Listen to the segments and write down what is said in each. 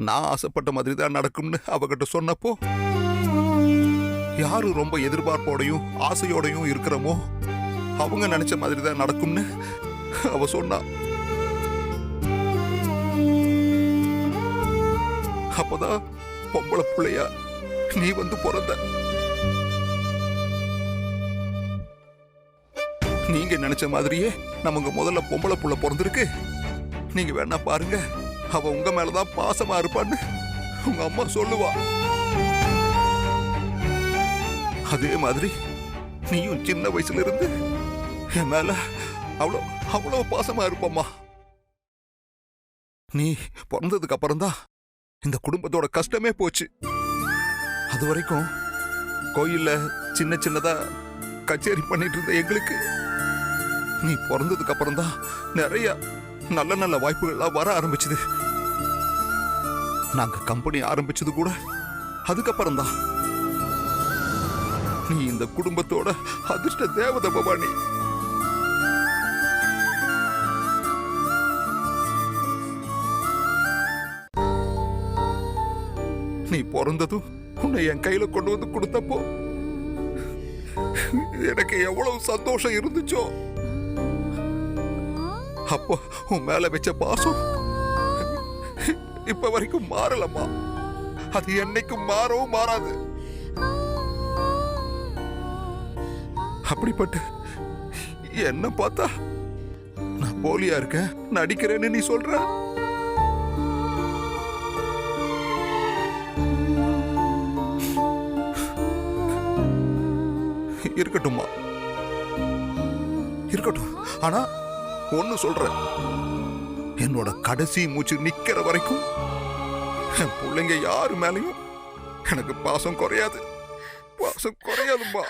நான் ஆசைப்பட்ட மாதிரி தான் நடக்கும்னு அவகிட்ட சொன்னப்போ, யாரு ரொம்ப எதிர்பார்ப்போடையும் ஆசையோடையும் இருக்கிறோமோ அவங்க நினைச்ச மாதிரி தான் நடக்கும்னு அவ சொன்னா. அப்பதான் பொம்பளை பிள்ளையா நீ வந்து பிறந்த. நீங்க நினைச்ச மாதிரியே நமக்கு முதல்ல பொம்பளை புள்ள பிறந்திருக்கு. நீங்க வேணா பாருங்க, அவ உங்க மேலதான் பாசமா இருப்பான்னு உங்க அம்மா சொல்லுவா. அதே மாதிரி நீயும் சின்ன வயசுல இருந்து என் மேல அவ்வளோ அவ்வளோ பாசமா இருப்பம்மா. நீ பிறந்ததுக்கு அப்புறம் தான் இந்த குடும்பத்தோட கஷ்டமே போச்சு. அது வரைக்கும் கோயில்ல சின்ன சின்னதா கச்சேரி பண்ணிட்டு இருந்த எங்களுக்கு நீ பிறந்ததுக்கு அப்புறம் தான் நிறைய நல்ல நல்ல வாய்ப்புகள்லாம் வர ஆரம்பிச்சது. நாங்க கம்பெனி ஆரம்பிச்சது கூட அதுக்கப்புறம் தான். நீ இந்த குடும்பத்தோட அதிர்ஷ்ட தேவதை பவானி. நீ பிறந்ததும் உன்னை என் கையில கொண்டு வந்து கொடுத்தப்போ எனக்கு எவ்வளவு சந்தோஷம் இருந்துச்சோ. அப்போ உன் மேல வச்ச பாசம் இப்ப வரைக்கும் மாறலம்மா. அது என்னைக்கும் மாறவும் மாறாது. அப்படிப்பட்ட என்ன பார்த்தா நான் போலியா இருக்கேன், நடிக்கிறேன்னு நீ சொல்ற? இருக்கட்டும்மா, இருக்கட்டும். ஆனா ஒன்னு சொல்றேன், என்னோட கடைசி மூச்சு நிக்கிற வரைக்கும் என் பிள்ளைங்க யாரு மேலையும் எனக்கு பாசம் குறையாது. பாசம் குறையாதும்மா.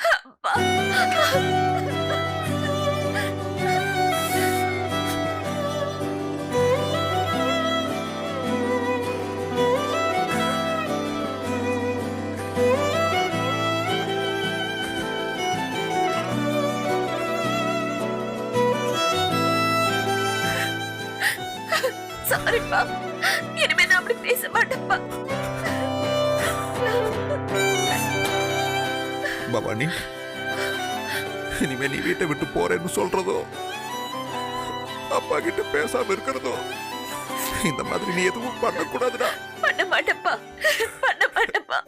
சாரிப்பா, இனிமே நான் அப்படி பேச மாட்டேன்ப்பா. பவானி, இனிமே நீ வீட்டை விட்டு போறேன்னு சொல்றதோ, அப்பா கிட்ட பேசாம இருக்கிறதோ, இந்த மாதிரி நீ எதுவும் பண்ணக்கூடாதுடா. பண்ண மாட்டேன்ப்பா, பண்ண மாட்டேன்ப்பா.